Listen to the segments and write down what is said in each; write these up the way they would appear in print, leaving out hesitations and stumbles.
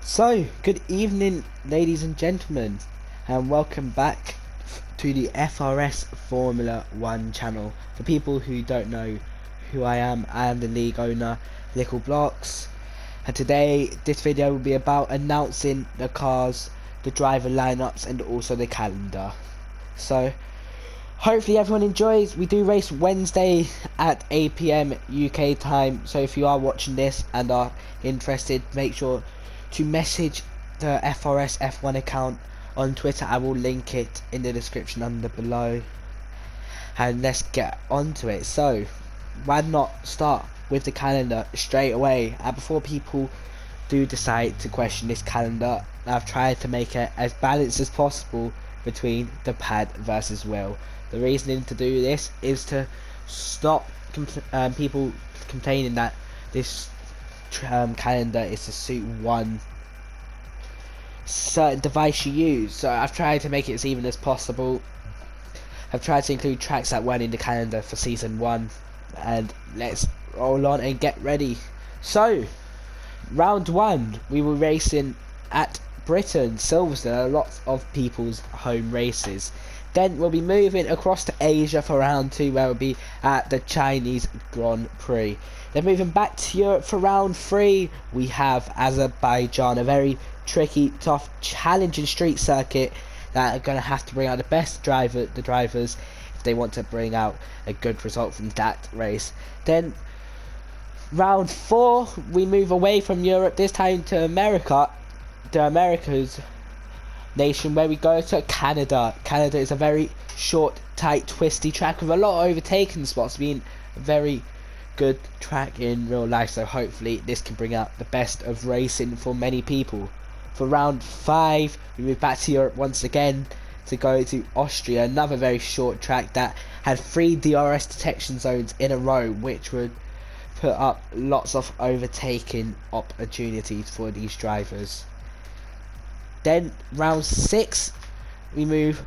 So, good evening, ladies and gentlemen, and welcome back to the FRS Formula 1 channel. For people who don't know who I am the league owner, Little Blocks, and today this video will be about announcing the cars, the driver lineups, and also the calendar. So, hopefully everyone enjoys. We do race Wednesday at 8 PM UK time, so if you are watching this and are interested, make sure to message the FRS F1 account on Twitter. I will link it in the description under below. And let's get onto it. So, why not start with the calendar straight away? And before people do decide to question this calendar, I've tried to make it as balanced as possible between the pad versus wheel. The reasoning to do this is to stop people complaining that this calendar is to suit one certain device you use. So I've tried to make it as even as possible. I've tried to include tracks that weren't in the calendar for season 1, and let's roll on and get ready. So round 1 we were racing at Britain, Silverstone, lots of people's home races. Then we'll be moving across to Asia for round 2, where we'll be at the Chinese Grand Prix. Then moving back to Europe for round 3, we have Azerbaijan, a very tricky, tough, challenging street circuit that are going to have to bring out the best drivers if they want to bring out a good result from that race. Then round 4, we move away from Europe, this time to America, the Americas nation, where we go to Canada. Canada is a very short, tight, twisty track with a lot of overtaking spots, being a very good track in real life, so hopefully this can bring out the best of racing for many people. For round 5 we move back to Europe once again to go to Austria, another very short track that had 3 DRS detection zones in a row, which would put up lots of overtaking opportunities for these drivers. Then round 6 we move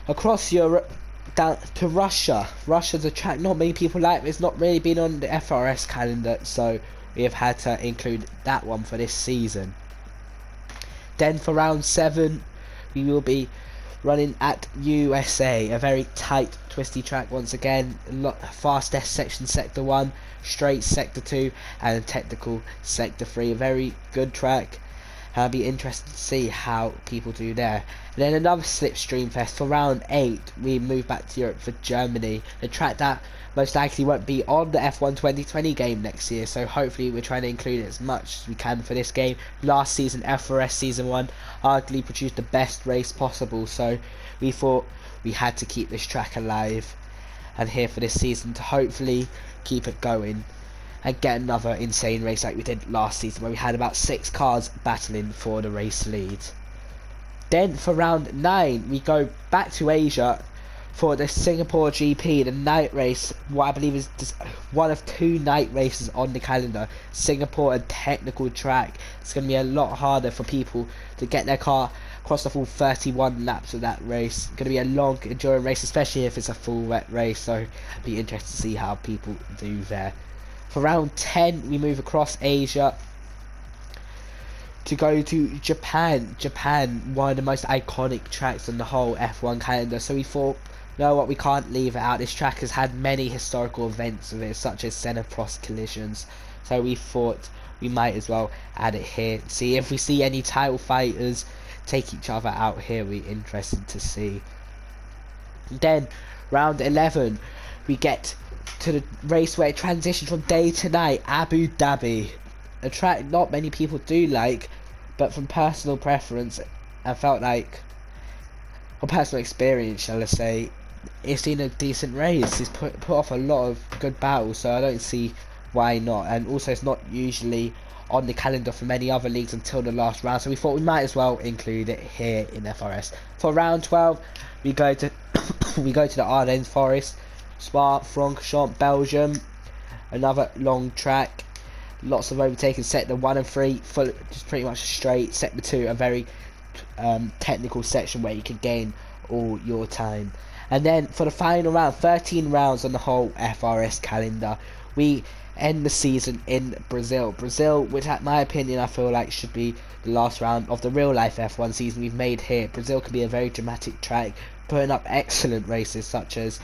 across Europe down to Russia. Russia's a track not many people like, but it's not really been on the FRS calendar, so we have had to include that one for this season. Then for round 7 we will be running at USA, a very tight, twisty track once again. Fastest section sector 1, straight sector 2, and technical sector 3. A very good track. I'll be interested to see how people do there. And then another slipstream fest for round 8. We move back to Europe for Germany, a track that most likely won't be on the F1 2020 game next year, so hopefully we're trying to include it as much as we can for this game. Last season, FRS season 1 arguably produced the best race possible, so we thought we had to keep this track alive and here for this season to hopefully keep it going and get another insane race like we did last season, where we had about 6 cars battling for the race lead. Then for round 9 we go back to Asia for the Singapore GP, the night race, what I believe is just one of 2 night races on the calendar. Singapore, a technical track. It's going to be a lot harder for people to get their car across the full 31 laps of that race. It's going to be a long, enduring race, especially if it's a full wet race, so I'd be interested to see how people do there. For round 10 we move across Asia to go to Japan. Japan, one of the most iconic tracks on the whole F1 calendar, so we thought, you know what, we can't leave it out. This track has had many historical events with it, such as Senna-Prost collisions, so we thought we might as well add it here. See if we see any title fighters take each other out here, we're interested to see. Then round 11 we get to the race where it transitions from day to night, Abu Dhabi, a track not many people do like, but from personal preference I felt like, or personal experience shall I say, it's been a decent race. It's put off a lot of good battles, so I don't see why not. And also it's not usually on the calendar for many other leagues until the last round, so we thought we might as well include it here in FRS. For round 12 we go to we go to the Ardennes Forest, Spa-Francorchamps, Belgium, another long track, lots of overtaking. Sector 1 and 3 full, just pretty much straight. Sector 2, a very technical section where you can gain all your time. And then for the final round, 13 rounds on the whole FRS calendar, we end the season in Brazil. Brazil, which at my opinion I feel like should be the last round of the real life F1 season we've made here. Brazil can be a very dramatic track, putting up excellent races such as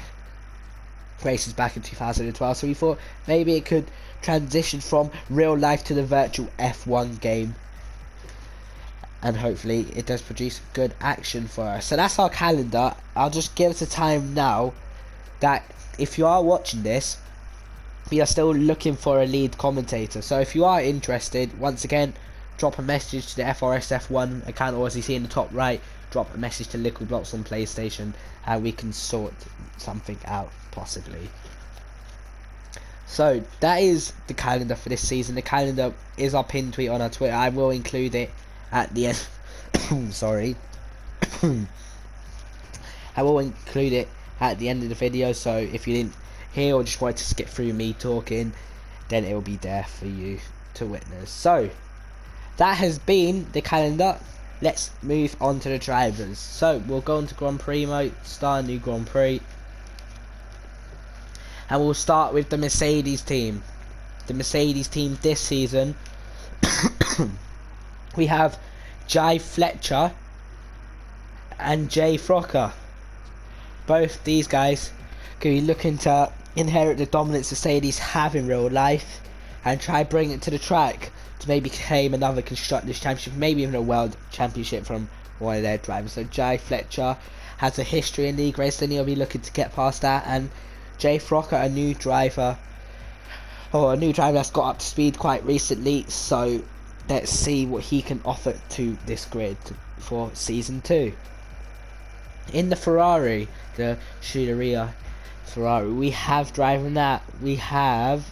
races back in 2012, so we thought maybe it could transition from real life to the virtual F1 game, and hopefully it does produce good action for us. So that's our calendar. I'll just give us a time now that if you are watching this, we are still looking for a lead commentator. So if you are interested, once again, drop a message to the FRS F1 account, or as you see in the top right, drop a message to Liquid Blocks on PlayStation, and we can sort something out possibly. So that is the calendar for this season. The calendar is our pinned tweet on our Twitter. I will include it at the end. Sorry. I will include it at the end of the video, so if you didn't hear or just wanted to skip through me talking, then it will be there for you to witness. So that has been the calendar. Let's move on to the drivers. So we'll go into Grand Prix mode, start a new Grand Prix, and we'll start with the Mercedes team. The Mercedes team this season, we have Jai Fletcher and Jay Frocker. Both these guys could be looking to inherit the dominance Mercedes have in real life and try bring it to the track to maybe claim another Constructors' Championship, maybe even a World Championship from one of their drivers. So Jai Fletcher has a history in league racing, he'll be looking to get past that, and Jay Frocker, a new driver that's got up to speed quite recently, so let's see what he can offer to this grid for season 2. In the Ferrari, the Scuderia Ferrari, we have driving that, we have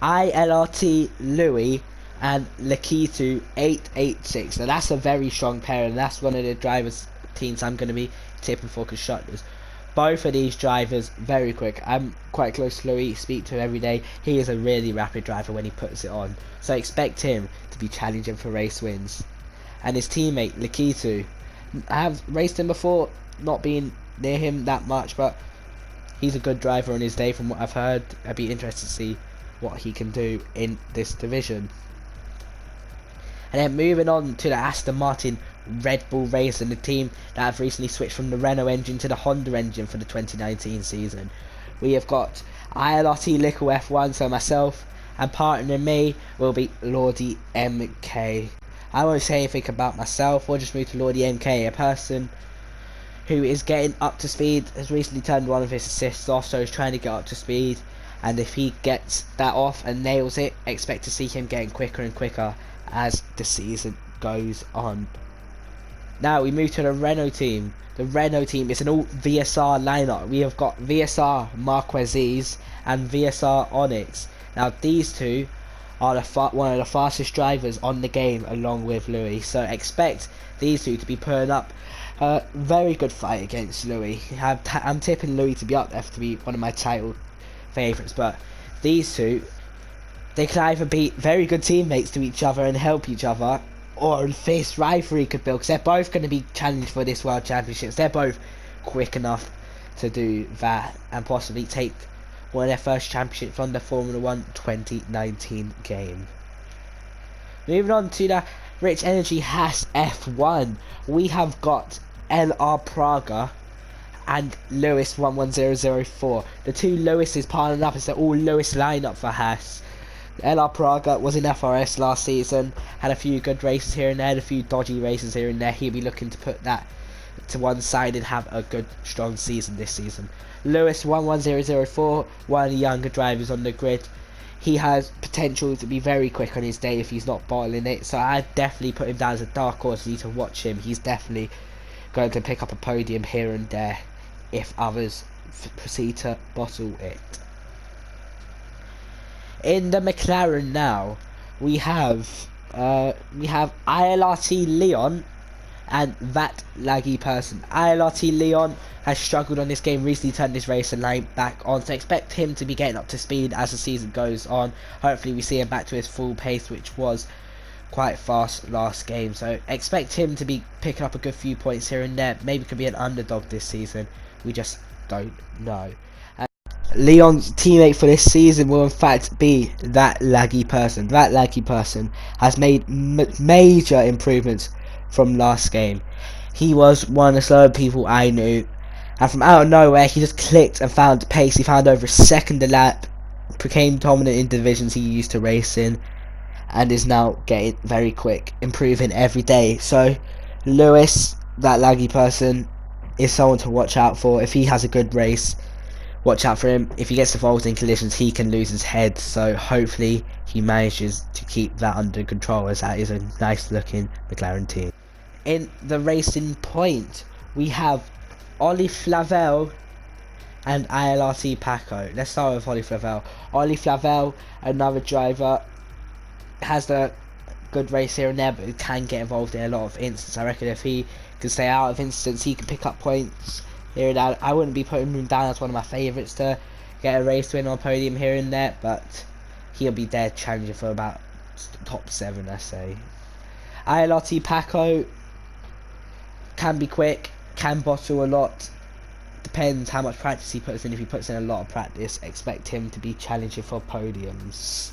ILRT Louis and Lakitu 886. Now that's a very strong pair, and that's one of the drivers teams I'm going to be tipping for Constructors. Both of these drivers very quick. I'm quite close to Louis, speak to him every day. He is a really rapid driver when he puts it on, so expect him to be challenging for race wins. And his teammate Lakitu, I have raced him before, not being near him that much, but he's a good driver on his day from what I've heard. I'd be interested to see what he can do in this division. And then moving on to the Aston Martin Red Bull Racing, the team that have recently switched from the Renault engine to the Honda engine for the 2019 season. We have got ILRT Liquid F1, so myself and partner me will be Lordy MK. I won't say anything about myself, we'll just move to Lordy MK, a person who is getting up to speed, has recently turned one of his assists off, so he's trying to get up to speed, and if he gets that off and nails it, expect to see him getting quicker and quicker as the season goes on. Now we move to the Renault team. The Renault team is an all VSR lineup. We have got VSR Marquezes and VSR Onyx. Now these two are one of the fastest drivers on the game along with Louis, so expect these two to be putting up a very good fight against Louis. I'm tipping Louis to be up there to be one of my title favourites, but these two, they can either be very good teammates to each other and help each other, or a fierce rivalry could build, because they're both going to be challenged for this World Championships. They're both quick enough to do that and possibly take one of their first championships on the Formula 1 2019 game. Moving on to the Rich Energy Haas F1, we have got LR Praga and Lewis 11004. The two Lewises piling up. It's the all Lewis lineup for Haas. LR Praga was in FRS last season, had a few good races here and there, a few dodgy races here and there. He'll be looking to put that to one side and have a good strong season this season. Lewis 11004, one of the younger drivers on the grid. He has potential to be very quick on his day if he's not bottling it, so I'd definitely put him down as a dark horse. You need to watch him. He's definitely going to pick up a podium here and there if others proceed to bottle it. In the McLaren now, we have ILRT Leon and that laggy person. ILRT Leon has struggled on this game, recently turned his race and line back on, so expect him to be getting up to speed as the season goes on. Hopefully we see him back to his full pace, which was quite fast last game, so expect him to be picking up a good few points here and there. Maybe could be an underdog this season, we just don't know. Leon's teammate for this season will in fact be that laggy person. That laggy person has made major improvements from last game. He was one of the slower people I knew, and from out of nowhere he just clicked and found pace. He found over a second a lap, became dominant in divisions he used to race in, and is now getting very quick, improving every day. So Lewis, that laggy person, is someone to watch out for. If he has a good race, watch out for him. If he gets involved in collisions, he can lose his head, so hopefully he manages to keep that under control, as that is a nice looking McLaren team. In the racing point, we have Ollie Flavel and ILRT Paco. Let's start with Ollie Flavel. Ollie Flavel, another driver, has a good race here and there, but he can get involved in a lot of incidents. I reckon if he can stay out of incidents, he can pick up points here and there. I wouldn't be putting him down as one of my favourites to get a race win or podium here and there, but he'll be there challenging for about top 7, I say. ILRT Paco can be quick, can bottle a lot. Depends how much practice he puts in. If he puts in a lot of practice, expect him to be challenging for podiums.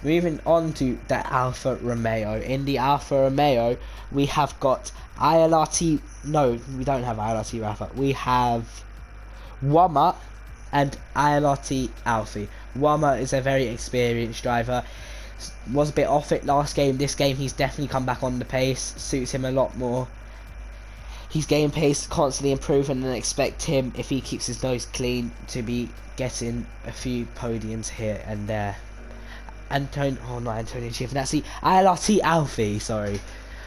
Moving on to the Alfa Romeo. In the Alfa Romeo, we have got ILRT. No, we don't have ILRT Rafa. We have Wama and ILRT Alfie. Wama is a very experienced driver. Was a bit off it last game. This game, he's definitely come back on the pace. Suits him a lot more. He's getting pace, constantly improving, and expect him, if he keeps his nose clean, to be getting a few podiums here and there. Antonio Giovinazzi, ILRT Alfie, sorry.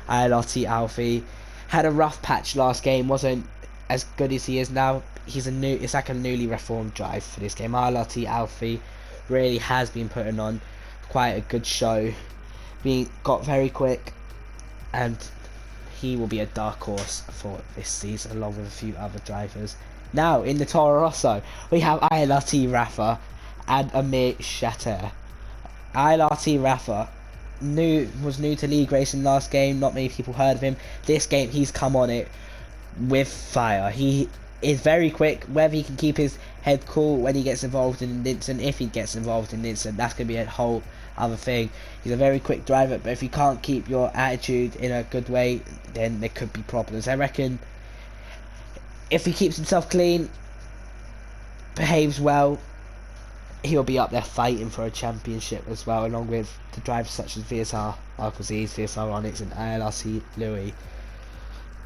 ILRT Alfie had a rough patch last game, wasn't as good as he is now. It's like a newly reformed drive for this game. ILRT Alfie really has been putting on quite a good show. Got very quick, and he will be a dark horse for this season along with a few other drivers. Now in the Toro Rosso, we have ILRT Rafa and Amir Shatter. ILRT Rafa was new to league racing last game. Not many people heard of him. This game, he's come on it with fire. He is very quick. Whether he can keep his head cool when he gets involved in an incident, if he gets involved in an incident, that's going to be a whole other thing. He's a very quick driver, but if you can't keep your attitude in a good way, then there could be problems. I reckon if he keeps himself clean, behaves well, he'll be up there fighting for a championship as well, along with the drivers such as VSR Michael Z's, VSR Onyx and ILRC Louis.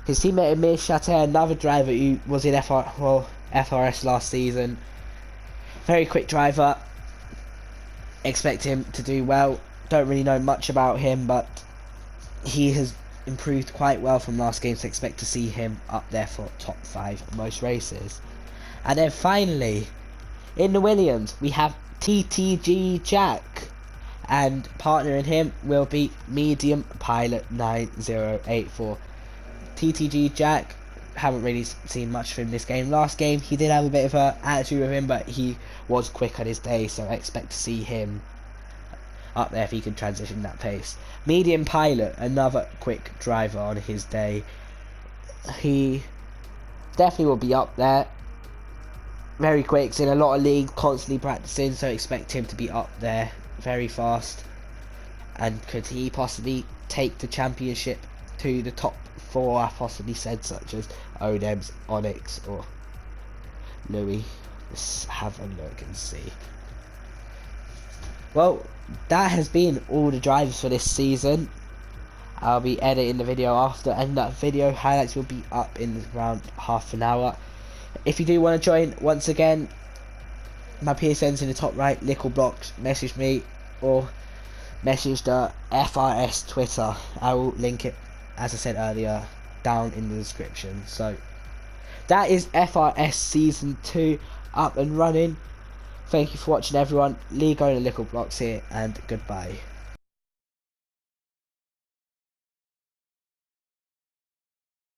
His teammate Amir Shatter, another driver who was in FRS last season. Very quick driver. Expect him to do well. Don't really know much about him, but he has improved quite well from last game, so expect to see him up there for top 5 most races. And then finally, in the Williams, we have TTG Jack, and partnering him will be Medium Pilot 9084. TTG Jack, haven't really seen much of him this game. Last game, he did have a bit of an attitude with him, but he was quick on his day, so I expect to see him up there if he can transition that pace. Medium Pilot, another quick driver on his day. He definitely will be up there. Very quick, he's in a lot of leagues, constantly practicing, so expect him to be up there very fast. And could he possibly take the championship to the top 4, I possibly said, such as Odems, Onyx or Louis? Let's have a look and see. Well, that has been all the drivers for this season. I'll be editing the video after, and that video highlights will be up in around half an hour. If you do want to join, once again, my PSN's in the top right, Lickle Blocks. Message me or message the FRS Twitter. I will link it, as I said earlier, down in the description. So that is FRS Season 2 up and running. Thank you for watching, everyone. Lego and Lickle Blocks here, and goodbye.